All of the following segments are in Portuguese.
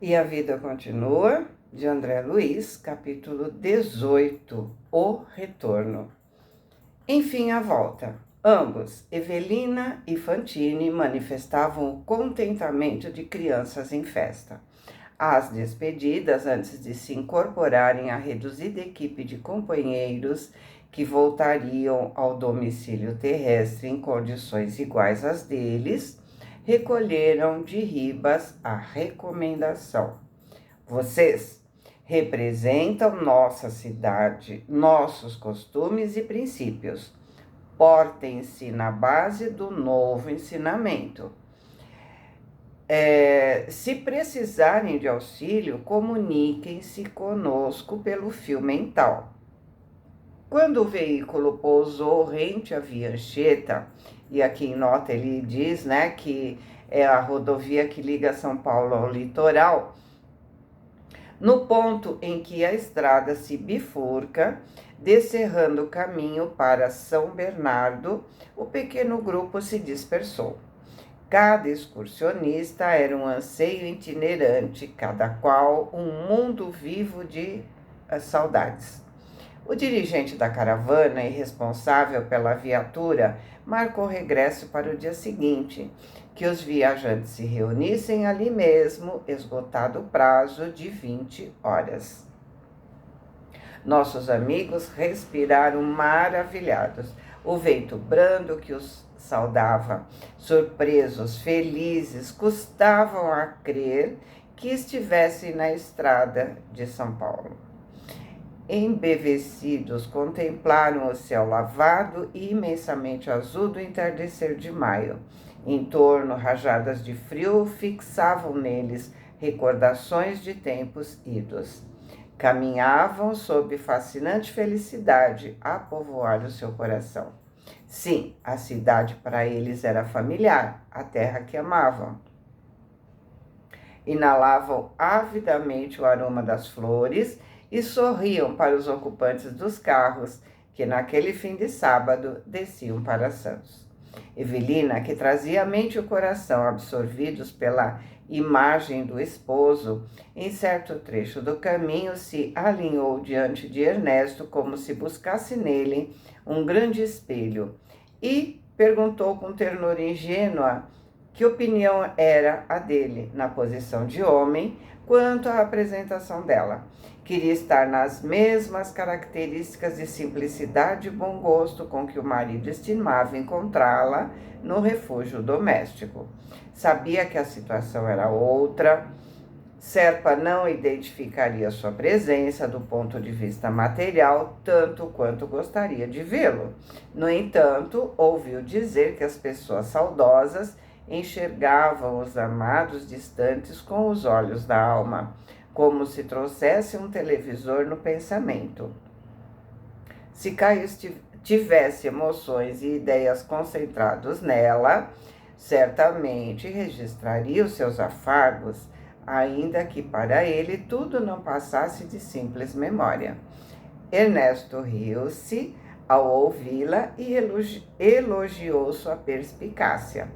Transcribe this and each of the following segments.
E a vida continua, de André Luiz, capítulo 18, O Retorno. Enfim, a volta. Ambos, Evelina e Fantine, manifestavam o contentamento de crianças em festa. As despedidas, antes de se incorporarem à reduzida equipe de companheiros que voltariam ao domicílio terrestre em condições iguais às deles, recolheram de Ribas a recomendação: vocês representam nossa cidade, nossos costumes e princípios. Portem-se na base do novo ensinamento. Se precisarem de auxílio, comuniquem-se conosco pelo fio mental. Quando o veículo pousou rente à Via Anchieta, e aqui em nota ele diz, que é a rodovia que liga São Paulo ao litoral, no ponto em que a estrada se bifurca, descerrando o caminho para São Bernardo, o pequeno grupo se dispersou. Cada excursionista era um anseio itinerante, cada qual um mundo vivo de saudades. O dirigente da caravana e responsável pela viatura marcou regresso para o dia seguinte, que os viajantes se reunissem ali mesmo, esgotado o prazo de 20 horas. Nossos amigos respiraram maravilhados. O vento brando que os saudava, surpresos, felizes, custavam a crer que estivessem na estrada de São Paulo. Embevecidos, contemplaram o céu lavado e imensamente azul do entardecer de maio. Em torno, rajadas de frio fixavam neles recordações de tempos idos. Caminhavam sob fascinante felicidade a povoar o seu coração. Sim, a cidade para eles era familiar, a terra que amavam. Inalavam avidamente o aroma das flores e sorriam para os ocupantes dos carros que naquele fim de sábado desciam para Santos. Evelina, que trazia a mente e o coração absorvidos pela imagem do esposo, em certo trecho do caminho se alinhou diante de Ernesto como se buscasse nele um grande espelho e perguntou com ternura ingênua que opinião era a dele, na posição de homem, quanto à apresentação dela. Queria estar nas mesmas características de simplicidade e bom gosto com que o marido estimava encontrá-la no refúgio doméstico. Sabia que a situação era outra. Serpa não identificaria sua presença do ponto de vista material tanto quanto gostaria de vê-lo. No entanto, ouviu dizer que as pessoas saudosas enxergavam os amados distantes com os olhos da alma, como se trouxesse um televisor no pensamento. Se Caio tivesse emoções e ideias concentrados nela, certamente registraria os seus afagos, ainda que para ele tudo não passasse de simples memória. Ernesto riu-se ao ouvi-la e elogiou sua perspicácia.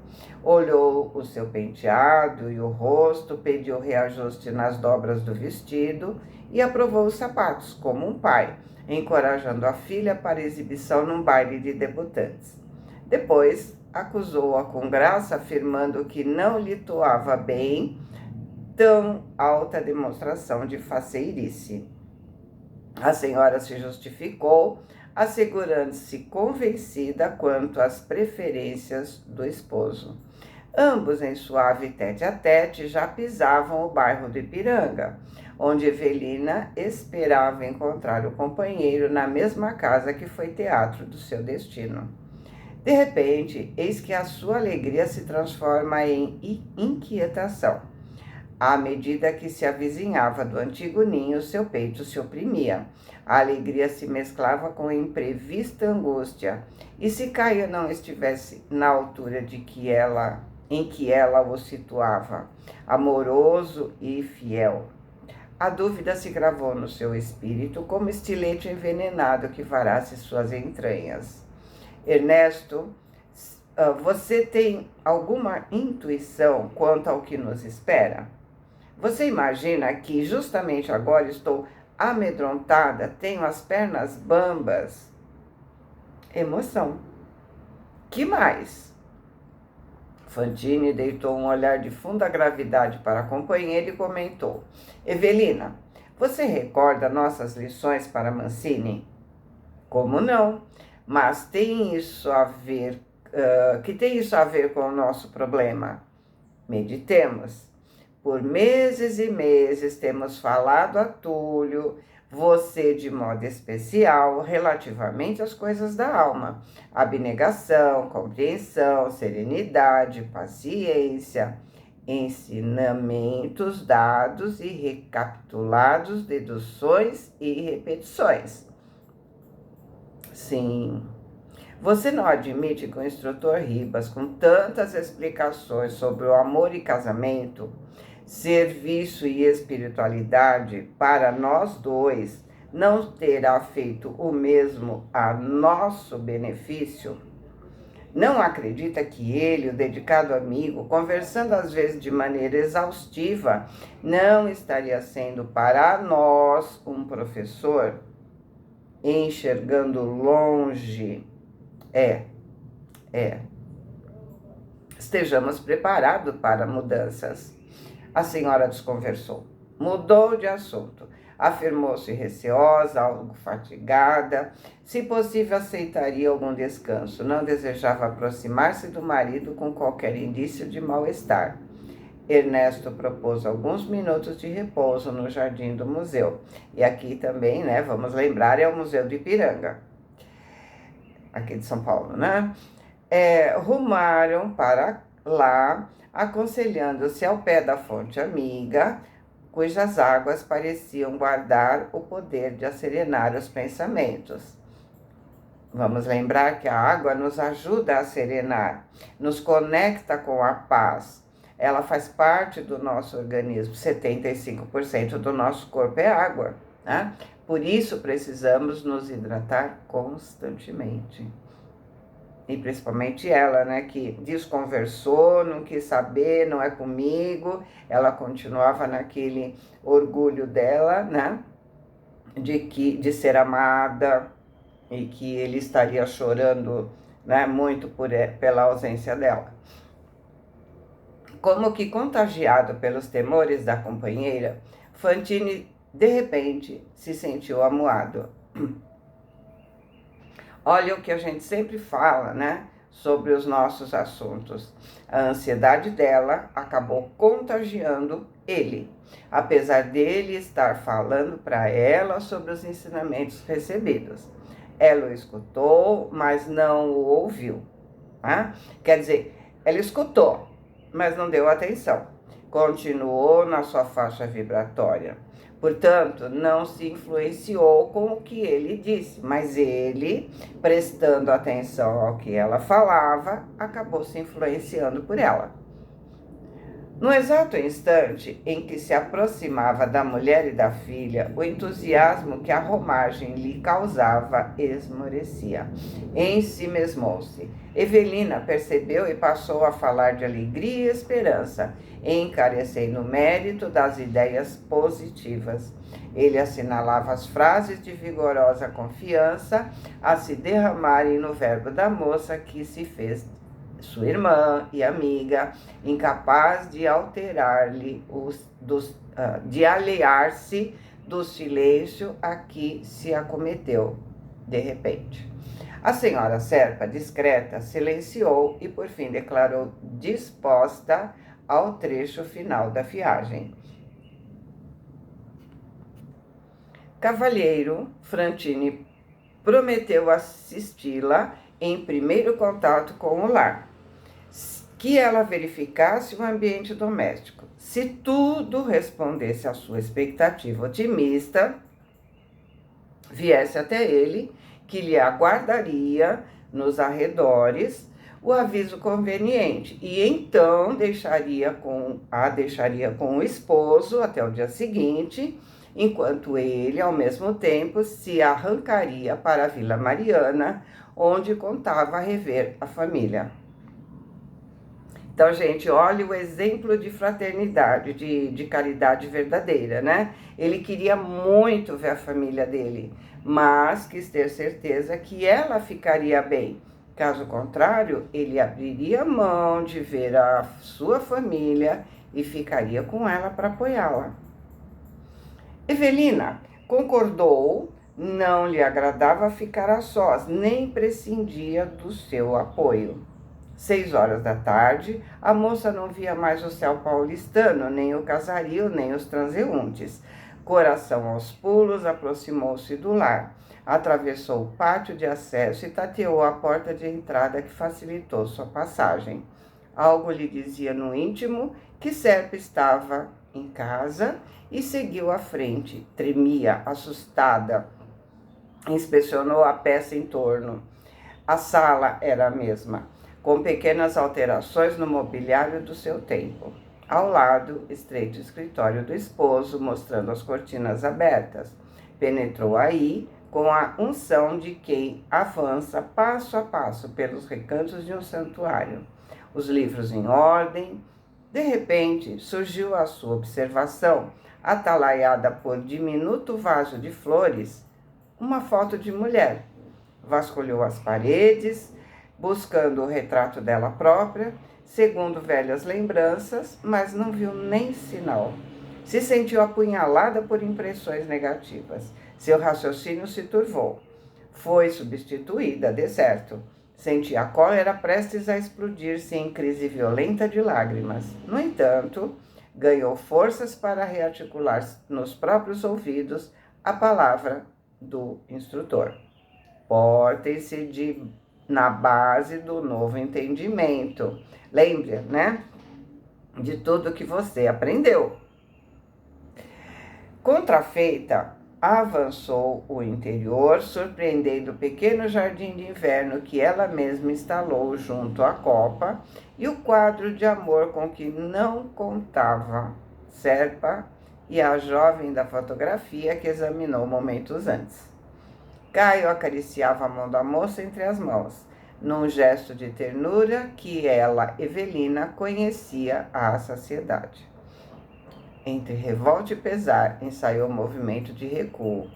Olhou o seu penteado e o rosto, pediu reajuste nas dobras do vestido e aprovou os sapatos, como um pai, encorajando a filha para exibição num baile de debutantes. Depois, acusou-a com graça, afirmando que não lhe toava bem tão alta demonstração de faceirice. A senhora se justificou, assegurando-se convencida quanto às preferências do esposo. Ambos, em suave tete-a-tete, já pisavam o bairro do Ipiranga, onde Evelina esperava encontrar o companheiro na mesma casa que foi teatro do seu destino. De repente, eis que a sua alegria se transforma em inquietação. À medida que se avizinhava do antigo ninho, seu peito se oprimia. A alegria se mesclava com imprevista angústia. E se Caio não estivesse na altura em que ela o situava, amoroso e fiel? A dúvida se gravou no seu espírito como estilete envenenado que varasse suas entranhas. Ernesto, você tem alguma intuição quanto ao que nos espera? Você imagina que justamente agora estou amedrontada, tenho as pernas bambas? Emoção. Que mais? Fantine deitou um olhar de funda gravidade para a companheira e comentou: Evelina, você recorda nossas lições para Mancini? Como não? Mas tem isso a ver, que tem isso a ver com o nosso problema? Meditemos. Por meses e meses temos falado a Túlio, você de modo especial, relativamente às coisas da alma. Abnegação, compreensão, serenidade, paciência, ensinamentos dados e recapitulados, deduções e repetições. Sim. Você não admite que o instrutor Ribas, com tantas explicações sobre o amor e casamento, serviço e espiritualidade para nós dois, não terá feito o mesmo a nosso benefício? Não acredita que ele, o dedicado amigo, conversando às vezes de maneira exaustiva, não estaria sendo para nós um professor, enxergando longe? É. Estejamos preparados para mudanças. A senhora desconversou. Mudou de assunto. Afirmou-se receosa, algo fatigada. Se possível, aceitaria algum descanso. Não desejava aproximar-se do marido com qualquer indício de mal-estar. Ernesto propôs alguns minutos de repouso no jardim do museu. E aqui também, né, vamos lembrar, é o Museu de Ipiranga, aqui de São Paulo, né? Rumaram para lá, aconselhando-se ao pé da fonte amiga, cujas águas pareciam guardar o poder de acerenar os pensamentos. Vamos lembrar que a água nos ajuda a serenar, nos conecta com a paz. Ela faz parte do nosso organismo, 75% do nosso corpo é água, né? Por isso precisamos nos hidratar constantemente. E principalmente ela, né, que desconversou, não quis saber, não é comigo. Ela continuava naquele orgulho dela, né, de ser amada e que ele estaria chorando, né, muito pela ausência dela. Como que contagiado pelos temores da companheira, Fantine de repente se sentiu amuado. Olha o que a gente sempre fala, né? Sobre os nossos assuntos. A ansiedade dela acabou contagiando ele, apesar dele estar falando para ela sobre os ensinamentos recebidos. Ela o escutou, mas não o ouviu. Tá? Quer dizer, ela escutou, mas não deu atenção. Continuou na sua faixa vibratória. Portanto, não se influenciou com o que ele disse, mas ele, prestando atenção ao que ela falava, acabou se influenciando por ela. No exato instante em que se aproximava da mulher e da filha, o entusiasmo que a romagem lhe causava esmorecia. Ensimesmou-se. Evelina percebeu e passou a falar de alegria e esperança, encarecendo o mérito das ideias positivas. Ele assinalava as frases de vigorosa confiança a se derramarem no verbo da moça que se fez sua irmã e amiga, incapaz de alterar-lhe de aliar-se do silêncio a que se acometeu de repente. A senhora Serpa, discreta, silenciou e por fim declarou disposta ao trecho final da viagem. Cavalheiro, Fantine prometeu assisti-la em primeiro contato com o lar, que ela verificasse o ambiente doméstico. Se tudo respondesse à sua expectativa otimista, viesse até ele, que lhe aguardaria nos arredores o aviso conveniente, e então deixaria com o esposo até o dia seguinte, enquanto ele, ao mesmo tempo, se arrancaria para a Vila Mariana, onde contava rever a família. Então, gente, olha o exemplo de fraternidade, de caridade verdadeira, né? Ele queria muito ver a família dele, mas quis ter certeza que ela ficaria bem. Caso contrário, ele abriria mão de ver a sua família e ficaria com ela para apoiá-la. Evelina concordou, não lhe agradava ficar a sós, nem prescindia do seu apoio. 6 horas da tarde, a moça não via mais o céu paulistano, nem o casario, nem os transeuntes. Coração aos pulos, aproximou-se do lar. Atravessou o pátio de acesso e tateou a porta de entrada que facilitou sua passagem. Algo lhe dizia no íntimo que Serpa estava em casa e seguiu à frente. Tremia, assustada. Inspecionou a peça em torno. A sala era a mesma, com pequenas alterações no mobiliário do seu tempo. Ao lado, estreito escritório do esposo, mostrando as cortinas abertas. Penetrou aí com a unção de quem avança passo a passo pelos recantos de um santuário. Os livros em ordem. De repente, surgiu à sua observação, atalaiada por diminuto vaso de flores, uma foto de mulher. Vasculhou as paredes, buscando o retrato dela própria, segundo velhas lembranças, mas não viu nem sinal. Se sentiu apunhalada por impressões negativas. Seu raciocínio se turvou. Foi substituída, de certo. Sentia a cólera prestes a explodir-se em crise violenta de lágrimas. No entanto, ganhou forças para rearticular nos próprios ouvidos a palavra do instrutor. Portem-se na base do novo entendimento. Lembre, né? De tudo que você aprendeu. Contrafeita, avançou o interior, surpreendendo o pequeno jardim de inverno que ela mesma instalou junto à copa e o quadro de amor com que não contava Serpa e a jovem da fotografia que examinou momentos antes. Caio acariciava a mão da moça entre as mãos, num gesto de ternura que ela, Evelina, conhecia à saciedade. Entre revolta e pesar, ensaiou o movimento de recuo.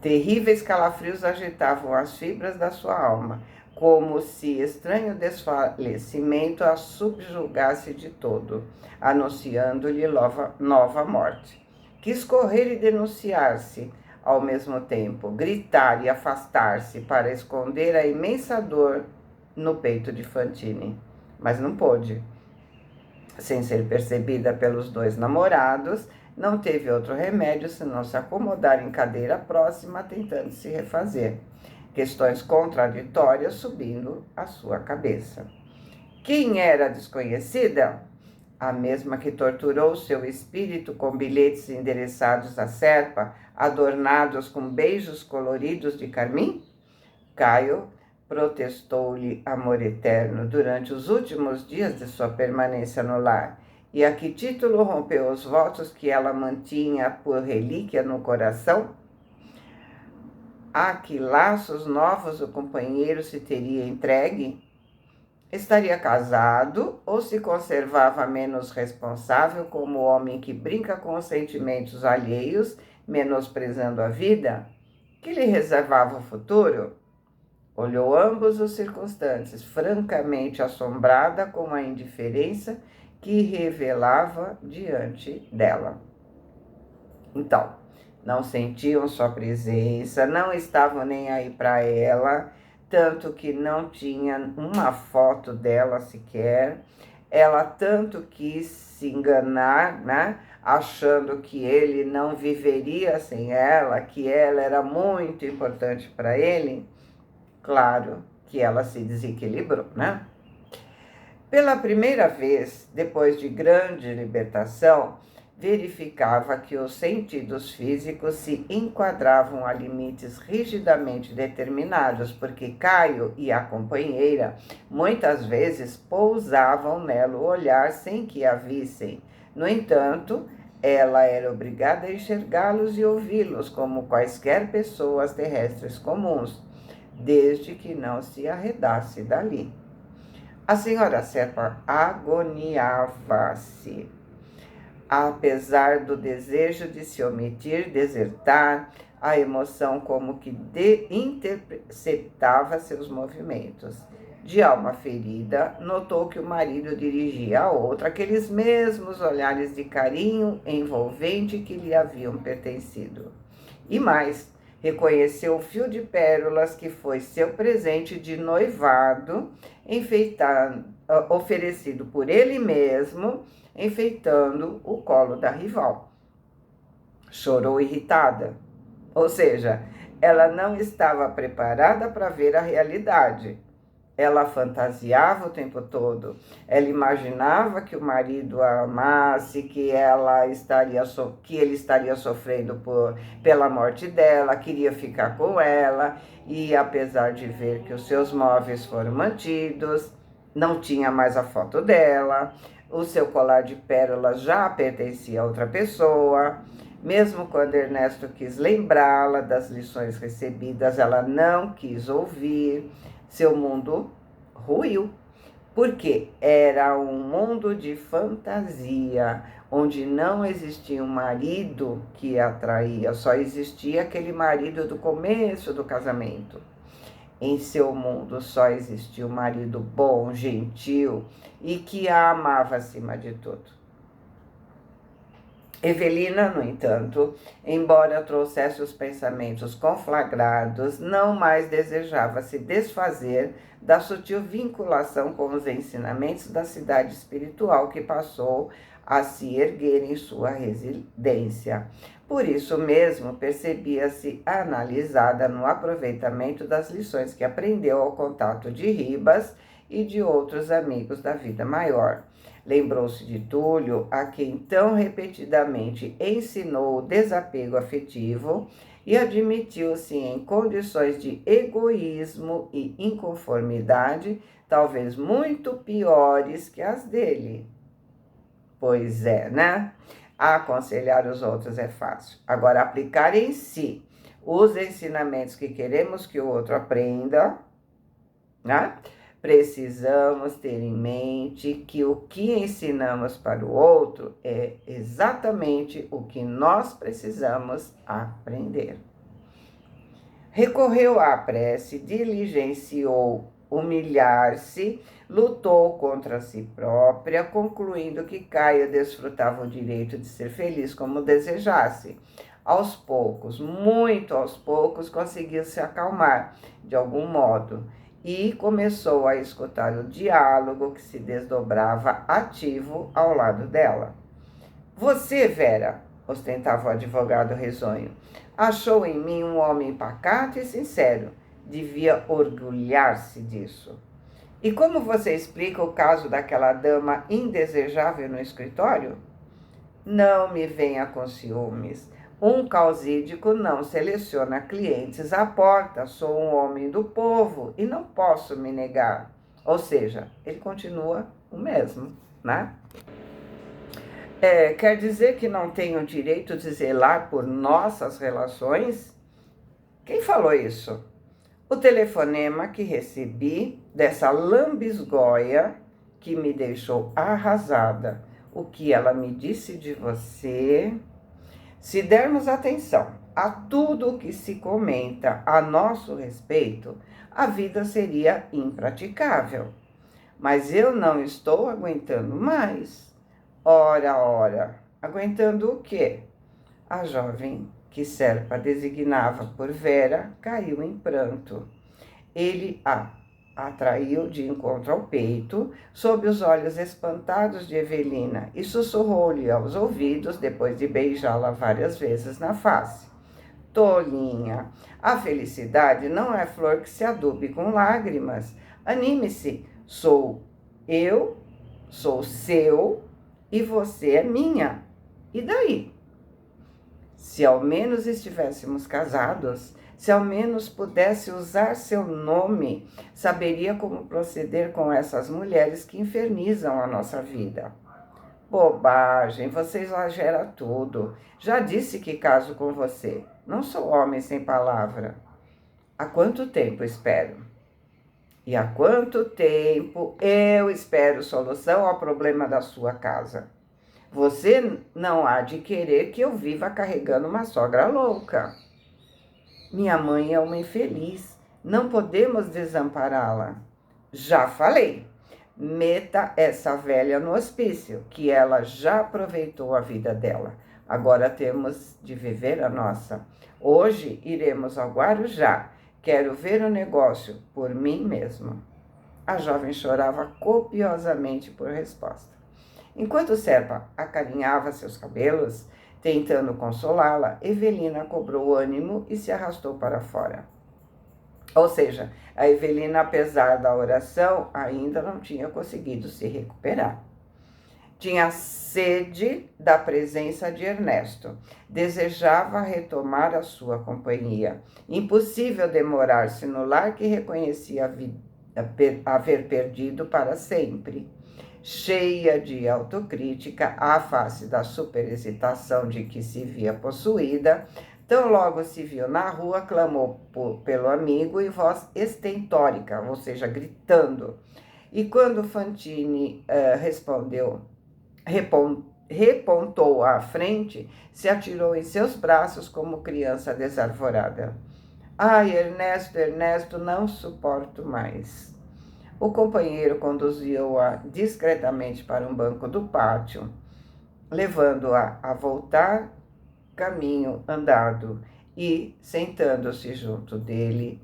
Terríveis calafrios agitavam as fibras da sua alma, como se estranho desfalecimento a subjugasse de todo, anunciando-lhe nova morte. Quis correr e denunciar-se ao mesmo tempo, gritar e afastar-se para esconder a imensa dor no peito de Fantine, mas não pôde. Sem ser percebida pelos dois namorados, não teve outro remédio senão se acomodar em cadeira próxima, tentando se refazer. Questões contraditórias subindo à sua cabeça. Quem era a desconhecida? A mesma que torturou seu espírito com bilhetes endereçados a Serpa, adornados com beijos coloridos de carmim? Caio protestou-lhe amor eterno durante os últimos dias de sua permanência no lar. E a que título rompeu os votos que ela mantinha por relíquia no coração? A que laços novos o companheiro se teria entregue? Estaria casado ou se conservava menos responsável como o homem que brinca com os sentimentos alheios, menosprezando a vida? Que lhe reservava o futuro? Olhou ambos os circunstantes, francamente assombrada com a indiferença que revelava diante dela. Então, não sentiam sua presença, não estavam nem aí para ela, tanto que não tinha uma foto dela sequer. Ela tanto quis se enganar, né? Achando que ele não viveria sem ela, que ela era muito importante para ele. Claro que ela se desequilibrou, né? Pela primeira vez, depois de grande libertação, verificava que os sentidos físicos se enquadravam a limites rigidamente determinados, porque Caio e a companheira muitas vezes pousavam nela o olhar sem que a vissem. No entanto, ela era obrigada a enxergá-los e ouvi-los como quaisquer pessoas terrestres comuns, desde que não se arredasse dali. A senhora Serpa agoniava-se. Apesar do desejo de se omitir, desertar, a emoção como que interceptava seus movimentos. De alma ferida, notou que o marido dirigia a outra aqueles mesmos olhares de carinho envolvente que lhe haviam pertencido. E mais, reconheceu o fio de pérolas que foi seu presente de noivado, oferecido por ele mesmo, enfeitando o colo da rival. Chorou irritada, ou seja, ela não estava preparada para ver a realidade. Ela fantasiava o tempo todo. Ela imaginava que o marido a amasse, que ele estaria sofrendo pela morte dela, queria ficar com ela, e apesar de ver que os seus móveis foram mantidos, não tinha mais a foto dela, o seu colar de pérolas já pertencia a outra pessoa. Mesmo quando Ernesto quis lembrá-la das lições recebidas, ela não quis ouvir. Seu mundo ruiu, porque era um mundo de fantasia, onde não existia um marido que a atraía, só existia aquele marido do começo do casamento. Em seu mundo só existia um marido bom, gentil e que a amava acima de tudo. Evelina, no entanto, embora trouxesse os pensamentos conflagrados, não mais desejava se desfazer da sutil vinculação com os ensinamentos da cidade espiritual que passou a se erguer em sua residência. Por isso mesmo, percebia-se analisada no aproveitamento das lições que aprendeu ao contato de Ribas e de outros amigos da vida maior. Lembrou-se de Túlio, a quem tão repetidamente ensinou o desapego afetivo, e admitiu-se em condições de egoísmo e inconformidade, talvez muito piores que as dele. Pois é, né? Aconselhar os outros é fácil. Agora, aplicar em si os ensinamentos que queremos que o outro aprenda, né? Precisamos ter em mente que o que ensinamos para o outro é exatamente o que nós precisamos aprender. Recorreu à prece, diligenciou humilhar-se, lutou contra si própria, concluindo que Caio desfrutava o direito de ser feliz como desejasse. Aos poucos, muito aos poucos, conseguiu se acalmar de algum modo e começou a escutar o diálogo que se desdobrava ativo ao lado dela. Você, Vera, ostentava o advogado risonho, achou em mim um homem pacato e sincero. Devia orgulhar-se disso. E como você explica o caso daquela dama indesejável no escritório? Não me venha com ciúmes. Um causídico não seleciona clientes à porta. Sou um homem do povo e não posso me negar. Ou seja, ele continua o mesmo, né? Quer dizer que não tenho o direito de zelar por nossas relações? Quem falou isso? O telefonema que recebi dessa lambisgoia que me deixou arrasada. O que ela me disse de você? Se dermos atenção a tudo o que se comenta a nosso respeito, a vida seria impraticável. Mas eu não estou aguentando mais. Ora, aguentando o quê? A jovem que Serpa designava por Vera caiu em pranto. Ele a atraiu de encontro ao peito, sob os olhos espantados de Evelina, e sussurrou-lhe aos ouvidos, depois de beijá-la várias vezes na face. Tolinha, a felicidade não é flor que se adube com lágrimas. Anime-se, eu sou seu e você é minha. E daí? Se ao menos estivéssemos casados, se ao menos pudesse usar seu nome, saberia como proceder com essas mulheres que infernizam a nossa vida. Bobagem, você exagera tudo. Já disse que caso com você. Não sou homem sem palavra. Há quanto tempo espero? E há quanto tempo eu espero solução ao problema da sua casa? Você não há de querer que eu viva carregando uma sogra louca. Minha mãe é uma infeliz. Não podemos desampará-la. Já falei. Meta essa velha no hospício, que ela já aproveitou a vida dela. Agora temos de viver a nossa. Hoje iremos ao Guarujá. Quero ver o negócio por mim mesmo. A jovem chorava copiosamente por resposta. Enquanto Serpa acarinhava seus cabelos, tentando consolá-la, Evelina cobrou ânimo e se arrastou para fora. Ou seja, a Evelina, apesar da oração, ainda não tinha conseguido se recuperar. Tinha sede da presença de Ernesto. Desejava retomar a sua companhia. Impossível demorar-se no lar que reconhecia haver perdido para sempre. Cheia de autocrítica, à face da superexcitação de que se via possuída, tão logo se viu na rua, clamou pelo amigo em voz estentórica, ou seja, gritando. E quando Fantine repontou à frente, se atirou em seus braços como criança desarvorada. Ai, Ernesto, Ernesto, não suporto mais. O companheiro conduziu-a discretamente para um banco do pátio, levando-a a voltar caminho andado e, sentando-se junto dele,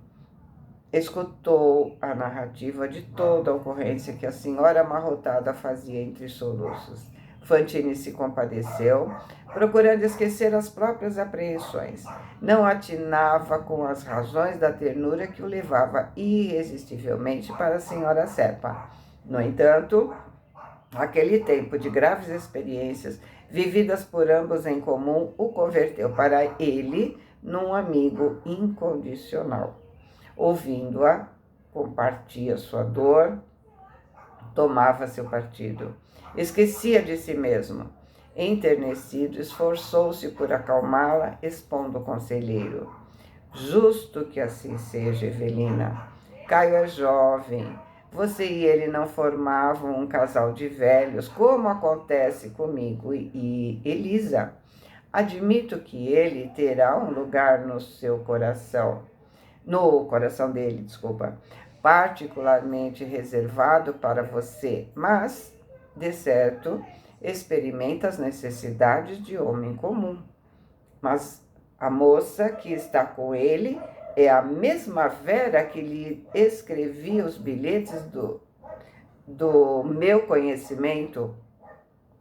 escutou a narrativa de toda a ocorrência que a senhora amarrotada fazia entre soluços. Fantine se compadeceu, procurando esquecer as próprias apreensões. Não atinava com as razões da ternura que o levava irresistivelmente para a senhora Serpa. No entanto, aquele tempo de graves experiências, vividas por ambos em comum, o converteu para ele num amigo incondicional. Ouvindo-a, compartia sua dor, tomava seu partido. Esquecia de si mesmo. Enternecido, esforçou-se por acalmá-la, expondo o conselheiro. Justo que assim seja, Evelina. Caio é jovem. Você e ele não formavam um casal de velhos, como acontece comigo e Elisa. Admito que ele terá um lugar no seu coração. No coração dele, desculpa, particularmente reservado para você, mas, de certo, experimenta as necessidades de homem comum. Mas a moça que está com ele é a mesma Vera que lhe escrevia os bilhetes do meu conhecimento?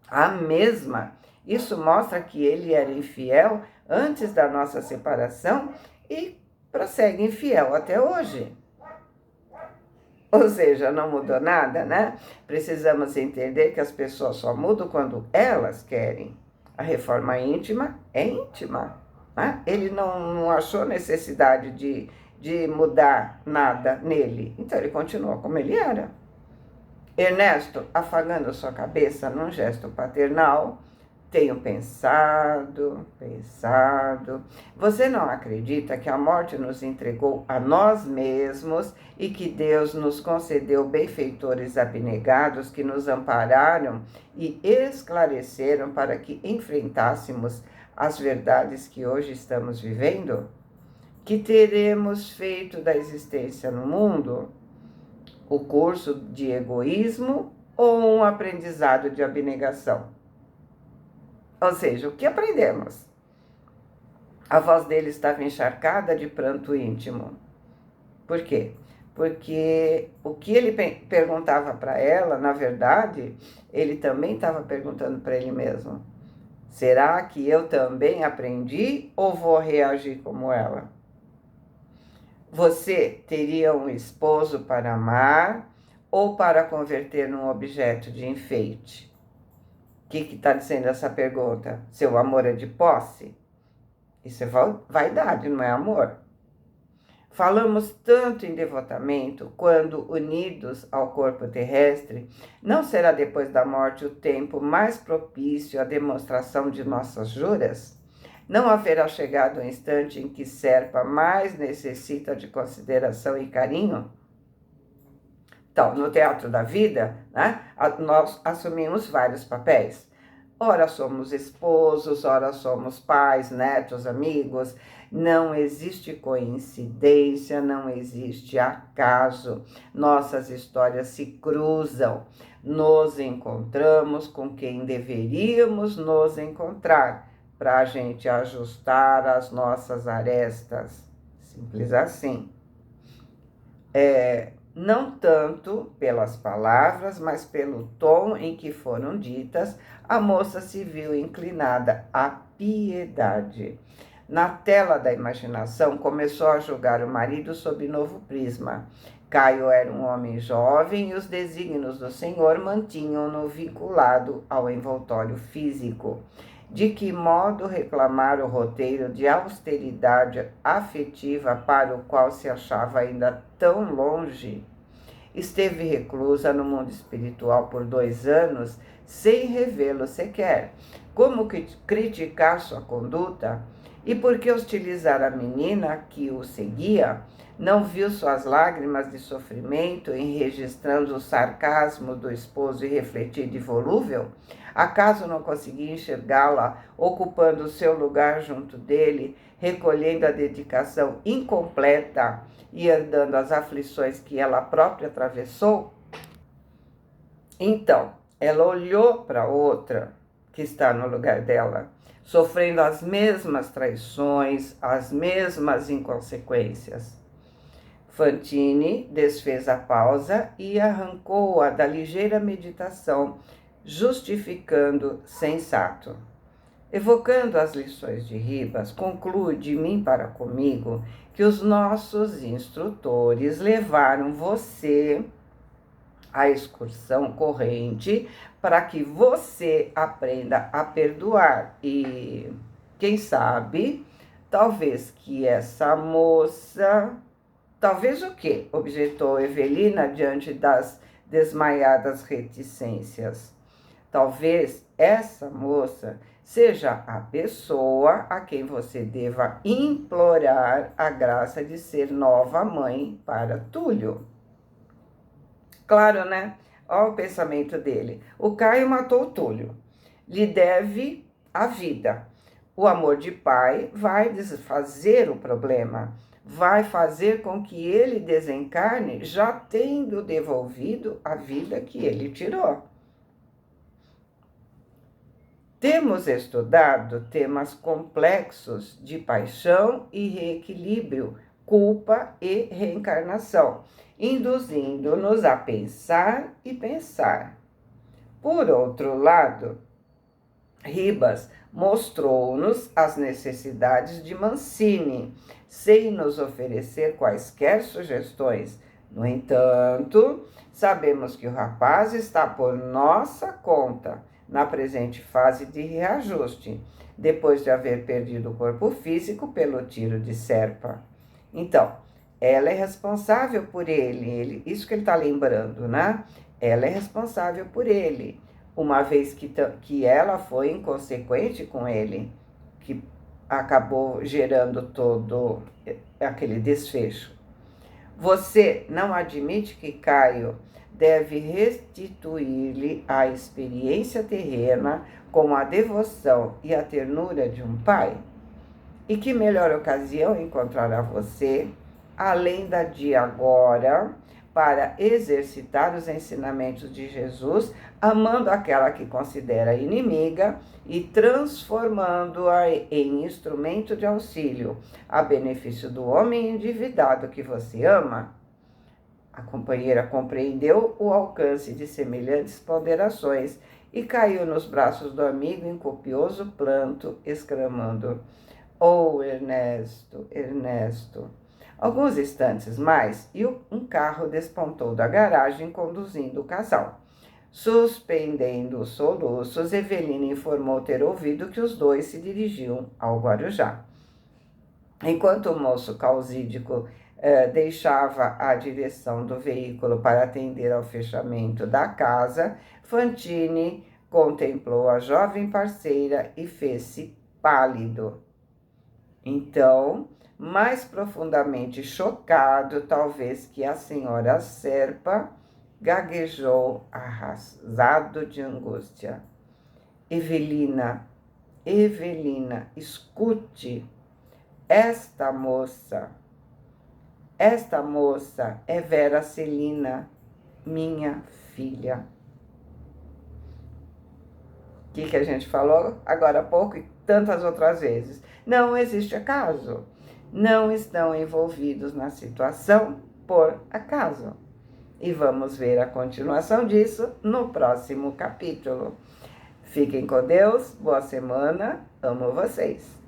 A mesma. Isso mostra que ele era infiel antes da nossa separação e prossegue infiel até hoje. Ou seja, não mudou nada, né? Precisamos entender que as pessoas só mudam quando elas querem. A reforma íntima é íntima. Né? Ele não achou necessidade de mudar nada nele. Então ele continuou como ele era. Ernesto, afagando sua cabeça num gesto paternal, tenho pensado. Você não acredita que a morte nos entregou a nós mesmos e que Deus nos concedeu benfeitores abnegados que nos ampararam e esclareceram para que enfrentássemos as verdades que hoje estamos vivendo? Que teremos feito da existência no mundo? O curso de egoísmo ou um aprendizado de abnegação? Ou seja, o que aprendemos? A voz dele estava encharcada de pranto íntimo. Por quê? Porque o que ele perguntava para ela, na verdade, ele também estava perguntando para ele mesmo. Será que eu também aprendi ou vou reagir como ela? Você teria um esposo para amar ou para converter num objeto de enfeite? O que está dizendo essa pergunta? Seu amor é de posse? Isso é vaidade, não é amor. Falamos tanto em devotamento quando unidos ao corpo terrestre, não será depois da morte o tempo mais propício à demonstração de nossas juras? Não haverá chegado o instante em que Serpa mais necessita de consideração e carinho? Então, no teatro da vida, né, nós assumimos vários papéis. Ora somos esposos, ora somos pais, netos, amigos. Não existe coincidência, não existe acaso. Nossas histórias se cruzam. Nos encontramos com quem deveríamos nos encontrar para a gente ajustar as nossas arestas. Simples assim. Não tanto pelas palavras, mas pelo tom em que foram ditas, a moça se viu inclinada à piedade. Na tela da imaginação, começou a julgar o marido sob novo prisma. Caio era um homem jovem e os desígnios do Senhor mantinham-no vinculado ao envoltório físico. De que modo reclamar o roteiro de austeridade afetiva para o qual se achava ainda tão longe? Esteve reclusa no mundo espiritual por 2 anos, sem revê-lo sequer. Como criticar sua conduta? E por que hostilizar a menina que o seguia? Não viu suas lágrimas de sofrimento, registrando o sarcasmo do esposo irrefletido e volúvel? Acaso não conseguia enxergá-la ocupando o seu lugar junto dele, recolhendo a dedicação incompleta e herdando as aflições que ela própria atravessou? Então, ela olhou para outra que está no lugar dela, sofrendo as mesmas traições, as mesmas inconsequências. Fantine desfez a pausa e arrancou-a da ligeira meditação, justificando sensato. Evocando as lições de Ribas, conclui de mim para comigo que os nossos instrutores levaram você à excursão corrente para que você aprenda a perdoar. E quem sabe, talvez que essa moça... Talvez o quê? Objetou Evelina diante das desmaiadas reticências. Talvez essa moça seja a pessoa a quem você deva implorar a graça de ser nova mãe para Túlio. Claro, né? Olha o pensamento dele. O Caio matou o Túlio. Lhe deve a vida. O amor de pai vai desfazer o problema. Vai fazer com que ele desencarne já tendo devolvido a vida que ele tirou. Temos estudado temas complexos de paixão e reequilíbrio, culpa e reencarnação, induzindo-nos a pensar e pensar. Por outro lado, Ribas mostrou-nos as necessidades de Mancini, sem nos oferecer quaisquer sugestões. No entanto, sabemos que o rapaz está por nossa conta na presente fase de reajuste, depois de haver perdido o corpo físico pelo tiro de Serpa. Então, ela é responsável por ele, isso que ele está lembrando, né? Ela é responsável por ele, uma vez que ela foi inconsequente com ele, que acabou gerando todo aquele desfecho. Você não admite que Caio deve restituir-lhe a experiência terrena com a devoção e a ternura de um pai? E que melhor ocasião encontrará você, além da de agora, para exercitar os ensinamentos de Jesus, amando aquela que considera inimiga e transformando-a em instrumento de auxílio, a benefício do homem endividado que você ama? A companheira compreendeu o alcance de semelhantes ponderações e caiu nos braços do amigo em copioso pranto, exclamando: "Oh, Ernesto, Ernesto!" Alguns instantes mais e um carro despontou da garagem conduzindo o casal. Suspendendo os soluços, Evelina informou ter ouvido que os dois se dirigiam ao Guarujá. Enquanto o moço causídico deixava a direção do veículo para atender ao fechamento da casa, Fantine contemplou a jovem parceira e fez-se pálido. Então, mais profundamente chocado, talvez, que a senhora Serpa, gaguejou arrasado de angústia. Evelina, Evelina, escute, esta moça é Vera Celina, minha filha. O que a gente falou agora há pouco e tantas outras vezes? Não existe acaso. Não estão envolvidos na situação por acaso. E vamos ver a continuação disso no próximo capítulo. Fiquem com Deus, boa semana, amo vocês.